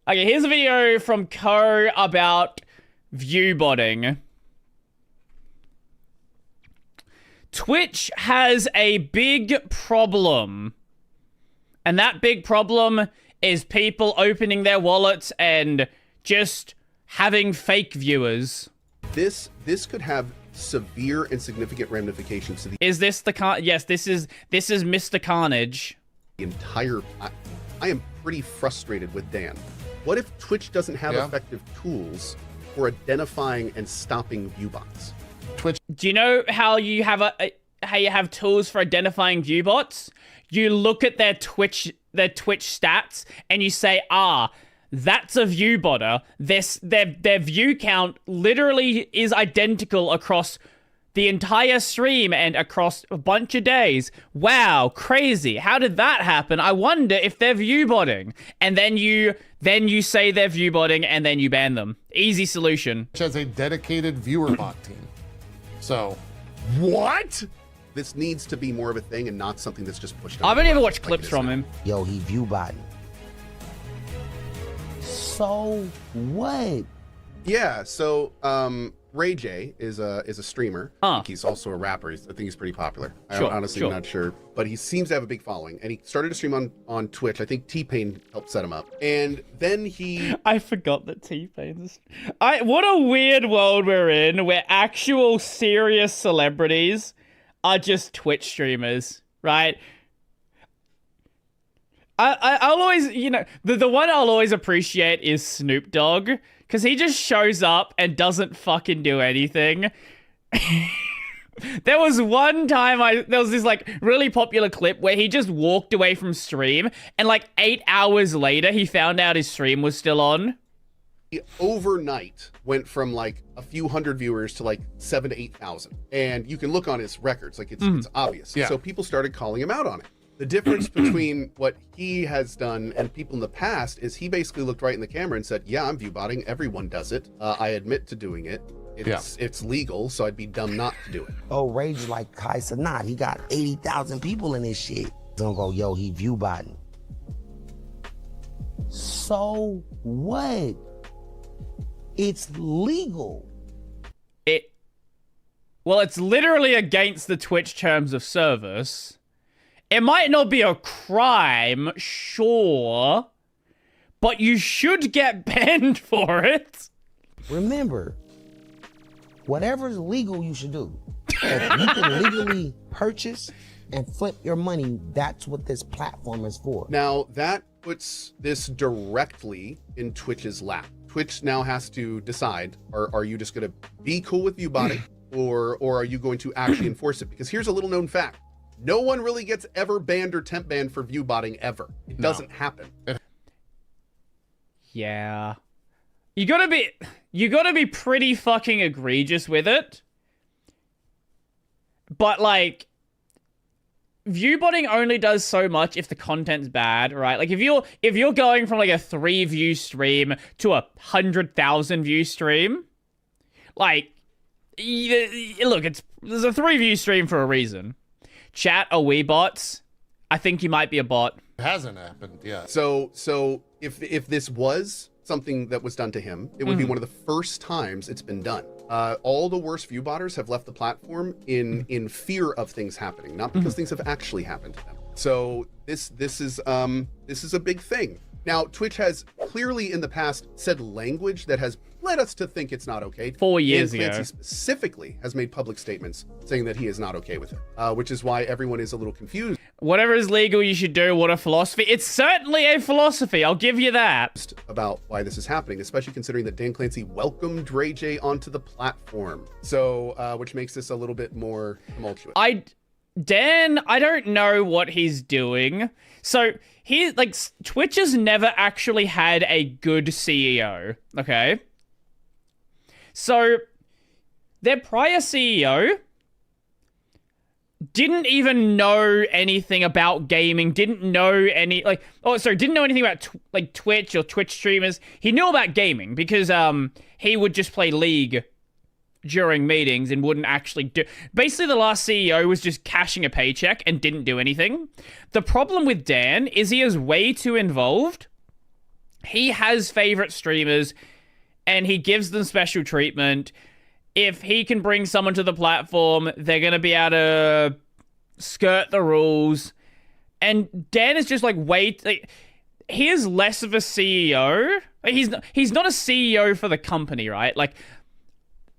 Okay, here's a video from Co about view botting. Twitch has a big problem. And that big problem is people opening their wallets and just having fake viewers. This could have severe and significant ramifications to the Is this the yes, this is Mr. Carnage. entire I am pretty frustrated with Dan. What if Twitch doesn't have effective tools for identifying and stopping view bots? Twitch. Do you know how you have tools for identifying view bots? You look at their Twitch stats and you say, that's a view botter. Their view count literally is identical across the entire stream and across a bunch of days. Wow, crazy. How did that happen? I wonder if they're view botting. And then you say they're view botting and then you ban them. Easy solution. Which has a dedicated viewer bot team. So, What? This needs to be more of a thing and not something that's just pushed. I've only ever watched clips from him. Yo, he view botting. So what? Yeah, so Ray J is a streamer. He's also a rapper. I think he's pretty popular. I'm honestly not sure, but he seems to have a big following. And he started to stream on Twitch. I think T-Pain helped set him up. And then he... I forgot that T-Pain's... What a weird world we're in, where actual serious celebrities are just Twitch streamers, right? I'll always, you know, the one I'll always appreciate is Snoop Dogg, because he just shows up and doesn't fucking do anything. There was one time there was this like really popular clip where he just walked away from stream and like 8 hours later he found out his stream was still on. He overnight went from like a few hundred viewers to like 7,000 to 8,000. And you can look on his records, like it's obvious. Yeah. So people started calling him out on it. The difference between what he has done and people in the past is he basically looked right in the camera and said, yeah, I'm view botting. Everyone does it. I admit to doing it. It's legal, so I'd be dumb not to do it. Oh, Rage like Kai Sanat. He got 80,000 people in his shit. Don't go, yo, he view botting. So what? It's legal. Well, it's literally against the Twitch terms of service. It might not be a crime, sure, but you should get banned for it. Remember, whatever's legal, you should do. If you can legally purchase and flip your money, that's what this platform is for. Now, that puts this directly in Twitch's lap. Twitch now has to decide, are you just going to be cool with view botting, or are you going to actually enforce it? Because here's a little known fact. No one really gets ever banned or temp banned for view botting ever. It doesn't happen. Yeah. You gotta be pretty fucking egregious with it. But like, view botting only does so much if the content's bad, right? Like if you're going from like a 3 view stream to a 100,000 view stream, like, look, there's a 3 view stream for a reason. Chat, are we bots? I think you might be a bot. it hasn't happened yet. So if this was something that was done to him, it would be one of the first times it's been done. All the worst view botters have left the platform in fear of things happening, not because things have actually happened to them. So this is a big thing. Now, Twitch has clearly in the past said language that has led us to think it's not okay. 4 years and Clancy ago. specifically has made public statements saying that he is not okay with it, which is why everyone is a little confused Whatever is legal, you should do. What a philosophy. It's certainly a philosophy. I'll give you that. about why this is happening, especially considering that Dan Clancy welcomed Ray J onto the platform. So, which makes this a little bit more tumultuous. Dan, I don't know what he's doing. So, Twitch has never actually had a good CEO, okay? So, their prior CEO didn't even know anything about gaming, didn't know anything about Twitch or Twitch streamers. He knew about gaming because he would just play League during meetings and wouldn't actually do... Basically, the last CEO was just cashing a paycheck and didn't do anything. The problem with Dan is he is way too involved he has favorite streamers and he gives them special treatment. If he can bring someone to the platform, they're going to be able to skirt the rules. And Dan is just like, he is less of a CEO. He's not a CEO for the company, right? Like,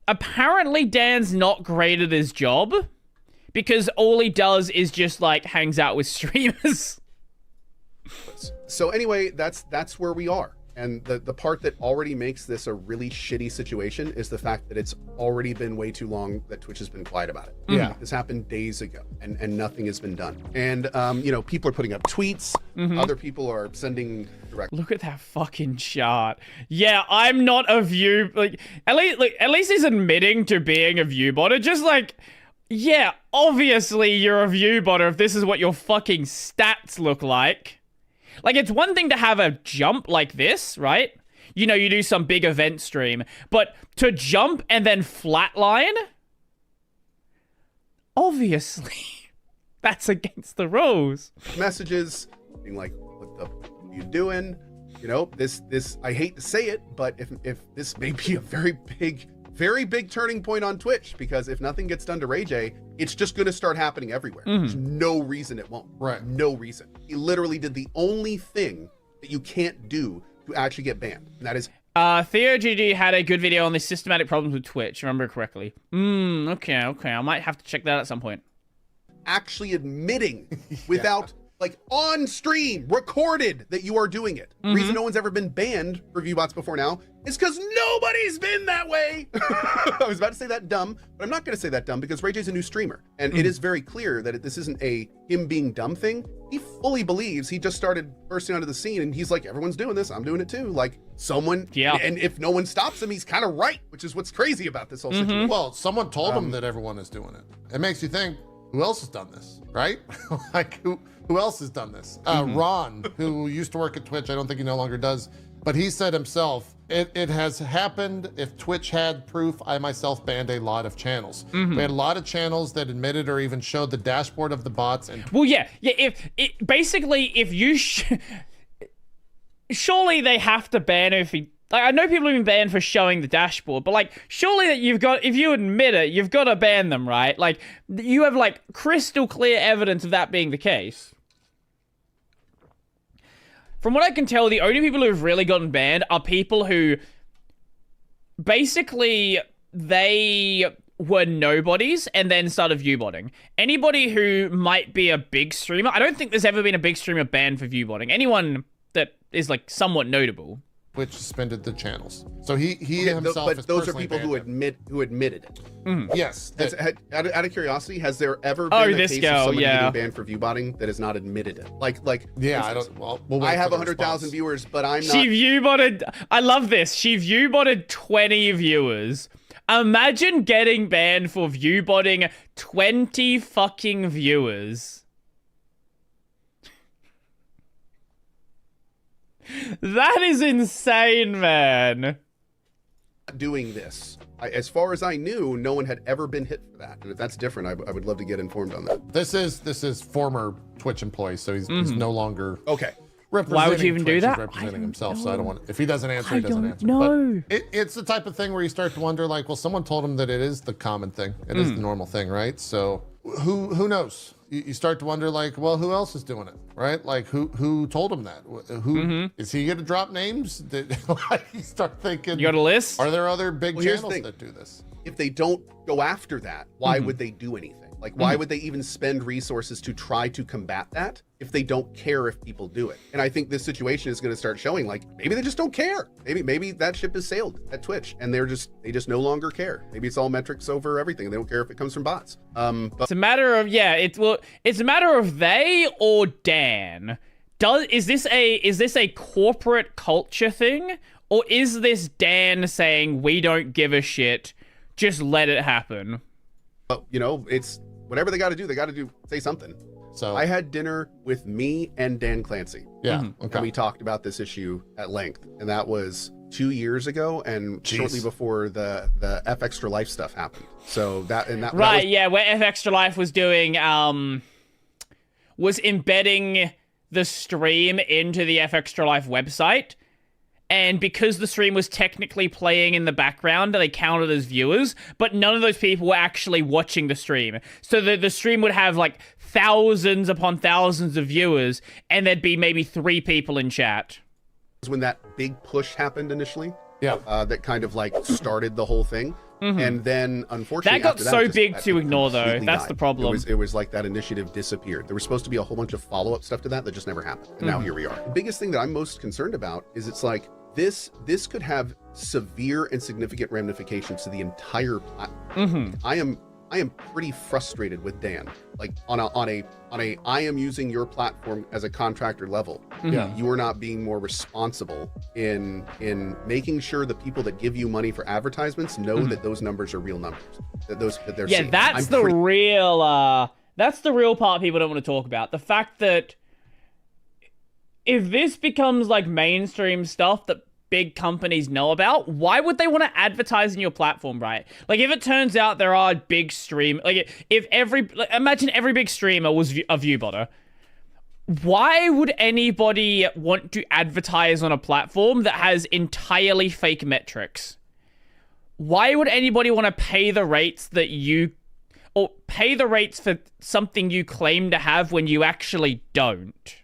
apparently Dan's not great at his job because all he does is just like hangs out with streamers. So anyway, that's where we are. And the part that already makes this a really shitty situation is the fact that it's already been way too long that Twitch has been quiet about it. Yeah. This happened days ago and nothing has been done. And, people are putting up tweets. Other people are sending direct. Look at that fucking chart. Yeah, I'm not a view. Like, at least he's admitting to being a view botter. Just like, yeah, obviously you're a view botter if this is what your fucking stats look like. Like, it's one thing to have a jump like this, right? You know, you do some big event stream, but to jump and then flatline? Obviously, that's against the rules. Messages being like, what the f- are you doing? You know, this, I hate to say it, but if this may be a very big turning point on Twitch, because if nothing gets done to Ray J, it's just going to start happening everywhere. There's no reason it won't. Right. No reason. He literally did the only thing that you can't do to actually get banned, and that is Theo GG had a good video on the systematic problems with Twitch, remember correctly. Okay. I might have to check that out at some point. actually admitting without like on stream recorded that you are doing it. The reason no one's ever been banned for viewbots before now is because nobody's been that way. I was about to say that dumb, but I'm not going to say that dumb because Ray J's a new streamer, and it is very clear that this isn't a him being dumb thing. He fully believes he just started bursting onto the scene, and he's like, everyone's doing this, I'm doing it too. Like someone, and if no one stops him, he's kind of right, which is what's crazy about this whole situation. Well, someone told him that everyone is doing it. It makes you think, who else has done this, right? Like who else has done this? Ron, who used to work at Twitch, I don't think he no longer does, but he said himself, it has happened. If Twitch had proof, I myself banned a lot of channels. We had a lot of channels that admitted or even showed the dashboard of the bots. And well, yeah. If you surely they have to ban if he. Like, I know people have been banned for showing the dashboard, but like, surely that if you admit it, you've got to ban them, right? Like, you have like crystal clear evidence of that being the case. From what I can tell, the only people who've really gotten banned are people who basically they were nobodies and then started viewbotting. Anybody who might be a big streamer, I don't think there's ever been a big streamer banned for viewbotting. Anyone that is like somewhat notable. Twitch suspended the channels. So he himself but those are people who admitted it. Yes. Out of curiosity, has there ever been a this case girl, of somebody yeah. getting banned for viewbotting that has not admitted it? Like Yeah, for I instance, don't. Well, we'll wait I have for the 100,000 response. viewers, but I'm not. She viewbotted. I love this. She viewbotted 20 viewers. Imagine getting banned for viewbotting 20 fucking viewers. That is insane, man. doing this. As far as I knew, no one had ever been hit for that. And if that's different, I would love to get informed on that. This is former Twitch employee, so he's no longer Okay. representing Why would you even Twitch, do he's that? representing I himself, don't so I don't want. If he doesn't answer, he doesn't answer. know. But it's the type of thing where you start to wonder, like, well, someone told him that it is the common thing, it is the normal thing, right? So who knows? You start to wonder, like, well, who else is doing it, right? Like, who told him that? Who is he gonna drop names? Like, you start thinking, You got a list? are there other big Here's the channels thing. that do this? If they don't go after that, why would they do anything? Like, why would they even spend resources to try to combat that if they don't care if people do it? And I think this situation is going to start showing, like, maybe they just don't care. Maybe that ship has sailed at Twitch, and they just no longer care. Maybe it's all metrics over everything. They don't care if it comes from bots. But It's a matter of it's a matter of they or Dan. Is this a corporate culture thing, or is this Dan saying we don't give a shit, just let it happen? it's whatever they got to do. They got to do say something. So I had dinner with me and Dan Clancy. yeah, And okay. we talked about this issue at length, and that was 2 years ago, and shortly before the F Extra Life stuff happened. So that Right, was, yeah, where F Extra Life was doing was embedding the stream into the F Extra Life website. and because the stream was technically playing in the background, they counted as viewers, but none of those people were actually watching the stream. So the stream would have like thousands upon thousands of viewers, and there'd be maybe 3 people in chat. When that big push happened initially, Yeah. that kind of like started the whole thing. And then, unfortunately, That got after so it just- big that to ignore, though. completely That's died. the problem. It was like that initiative disappeared. There was supposed to be a whole bunch of follow-up stuff to that just never happened. And now here we are. The biggest thing that I'm most concerned about is it's like this could have severe and significant ramifications to the entire platform. I am pretty frustrated with Dan. Like on a I am using your platform as a contractor level. Yeah. You are not being more responsible in making sure the people that give you money for advertisements know that those numbers are real numbers. That they're Yeah, seeing. that's the real part people don't want to talk about. The fact that if this becomes like mainstream stuff that big companies know about, why would they want to advertise in your platform, right? Like if it turns out there are big stream, like if imagine every big streamer was a viewbotter, why would anybody want to advertise on a platform that has entirely fake metrics? Why would anybody want to pay the rates or pay the rates for something you claim to have when you actually don't?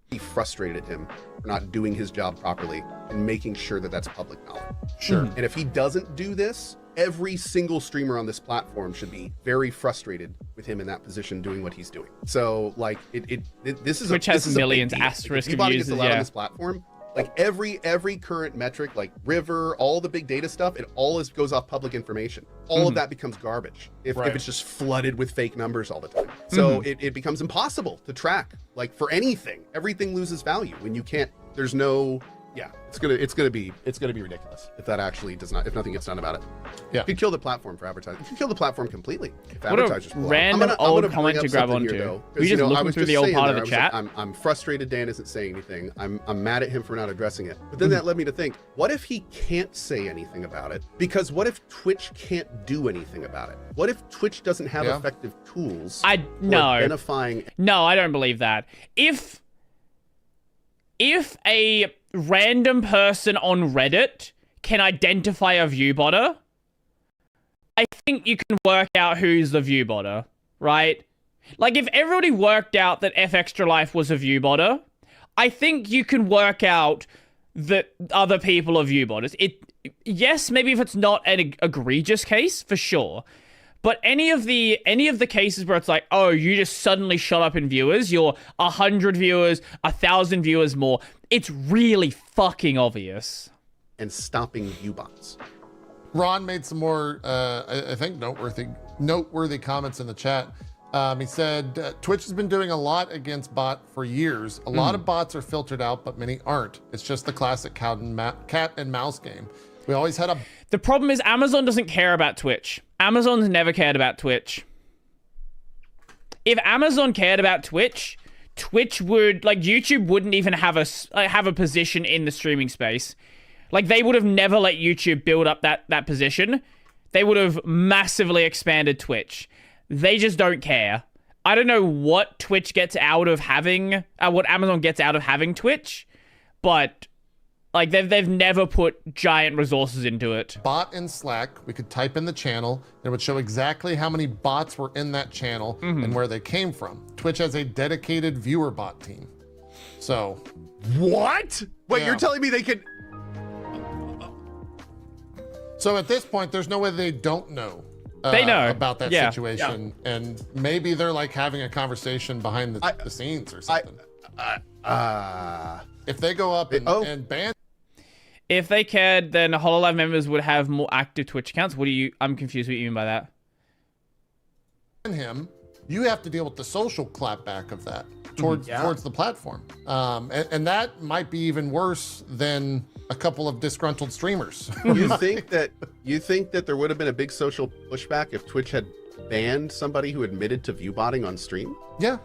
He frustrated him for not doing his job properly and making sure that that's public knowledge. Sure. And if he doesn't do this, every single streamer on this platform should be very frustrated with him in that position doing what he's doing. So like this is Which this has is a big millions deal. asterisk If of Brodie users, gets allowed yeah. on this platform, like every current metric, like River, all the big data stuff, it all goes off public information. All of that becomes garbage if it's just flooded with fake numbers all the time. So it becomes impossible to track, like for anything. Everything loses value when you can't. There's no. Yeah, it's gonna be ridiculous if that actually does not, if nothing gets done about it. Yeah. You could kill the platform for advertising. You could kill the platform completely if What a advertisers pull out. random old bring comment up to grab something onto. though, Were 'cause, you just I looking was through the old saying part of there, the I was chat? like, I'm frustrated Dan isn't saying anything. I'm mad at him for not addressing it. But then that led me to think, what if he can't say anything about it? Because what if Twitch can't do anything about it? What if Twitch doesn't have effective tools for identifying? No, I don't believe that. If a random person on Reddit can identify a viewbotter, I think you can work out who's the viewbotter, right? Like if everybody worked out that F Extra Life was a viewbotter, I think you can work out that other people are viewbotters. Yes, maybe if it's not an egregious case, for sure. But any of the cases where it's like, oh, you just suddenly shot up in viewers, you're 100 viewers, 1,000 viewers more, it's really fucking obvious. And stopping viewbots. Ron made some more, I think, noteworthy comments in the chat. He said, Twitch has been doing a lot against bot for years. A lot of bots are filtered out, but many aren't. It's just the classic cat and mouse game. We always had a... The problem is Amazon doesn't care about Twitch. Amazon's never cared about Twitch. If Amazon cared about Twitch, Twitch would, like, YouTube wouldn't even have a position in the streaming space. Like, they would have never let YouTube build up that position. They would have massively expanded Twitch. They just don't care. I don't know what Twitch gets out of having, what Amazon gets out of having Twitch, but like they've never put giant resources into it. Bot in Slack, we could type in the channel, and it would show exactly how many bots were in that channel and where they came from. Twitch has a dedicated viewer bot team. So, What? Wait, Yeah. you're telling me they could... so at this point, there's no way they don't know. They know. About that Yeah. situation, and maybe they're like having a conversation behind the scenes or something. If they go up and ban If they cared, then HoloLive members would have more active Twitch accounts. I'm confused what you mean by that. him, you have to deal with the social clapback of that towards the platform, and that might be even worse than a couple of disgruntled streamers. You think that there would have been a big social pushback if Twitch had banned somebody who admitted to viewbotting on stream? Yeah.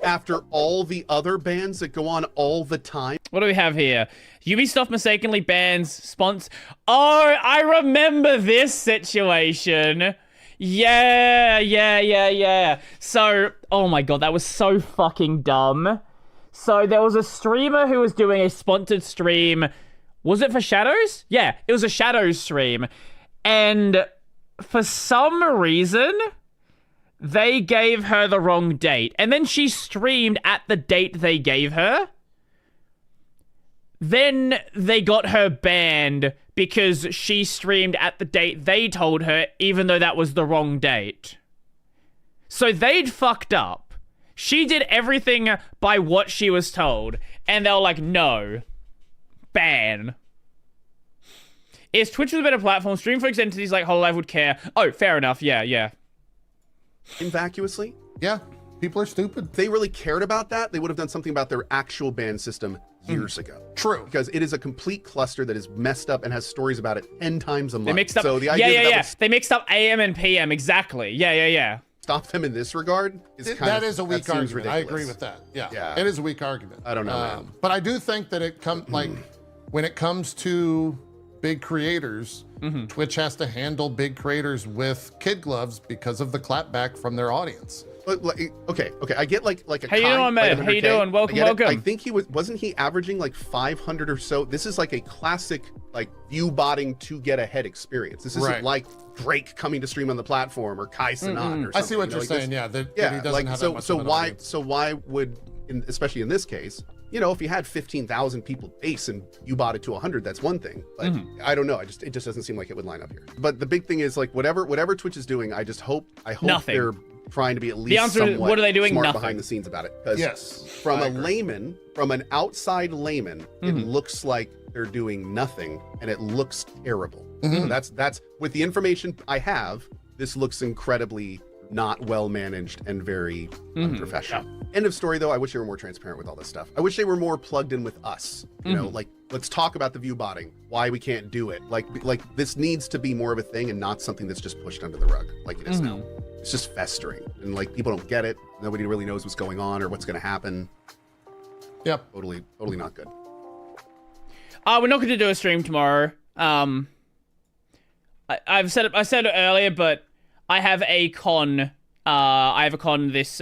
After all the other bans that go on all the time? What do we have here? Ubisoft mistakenly bans Oh, I remember this situation. Yeah. So, oh my god, that was so fucking dumb. So there was a streamer who was doing a sponsored stream. Was it for Shadows? Yeah, it was a Shadows stream. And for some reason, they gave her the wrong date. And then she streamed at the date they gave her. Then they got her banned because she streamed at the date they told her, even though that was the wrong date. So they'd fucked up. She did everything by what she was told. And they were like, no. Ban. If Twitch was a better platform, Streamfolks entities like Hololive would care. Oh, fair enough. Yeah. Vacuously, Yeah, people are stupid. if they really cared about that, they would have done something about their actual ban system years ago. True. Because it is a complete cluster that is messed up and has stories about it 10 times a month. They mixed up. So the idea that would They mixed up AM and PM. Exactly. Yeah. stop them in this regard is kind That of, is a weak that seems argument. I agree ridiculous. with that. Yeah. Yeah. It is a weak argument. I don't know, man. But I do think that it comes like when it comes to big creators, Twitch has to handle big creators with kid gloves because of the clapback from their audience. But, like, okay. I get like a How you Kai, doing, man? like How you 100K. doing? Welcome, I get it. welcome. I think wasn't he averaging like 500 or so? This is like a classic like view botting to get ahead experience. This isn't Right. like Drake coming to stream on the platform or Kai Cenat or something. I see what you know, you're like saying. this- Yeah, that Yeah, he doesn't like have so that much so of an why audience. so why would especially in this case, you know, if you had 15,000 people base and you bought it to 100, that's one thing. But I don't know. It just doesn't seem like it would line up here. But the big thing is like whatever Twitch is doing, I hope Nothing. they're trying to be at least answer is, somewhat what are they doing? smart Nothing. behind the scenes about it. Because Yes, from I a agree. layman, from an outside layman, it looks like they're doing nothing and it looks terrible. So that's with the information I have, this looks incredibly not well managed and very unprofessional. End of story though. I wish they were more transparent with all this stuff. I wish they were more plugged in with us. You know, like let's talk about the view botting, why we can't do it. Like this needs to be more of a thing and not something that's just pushed under the rug like it is now. It's just festering and like people don't get it. Nobody really knows what's going on or what's going to happen. Yep. Totally not good. We're not going to do a stream tomorrow. I said it earlier, but I have a con. I have a con this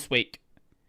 week.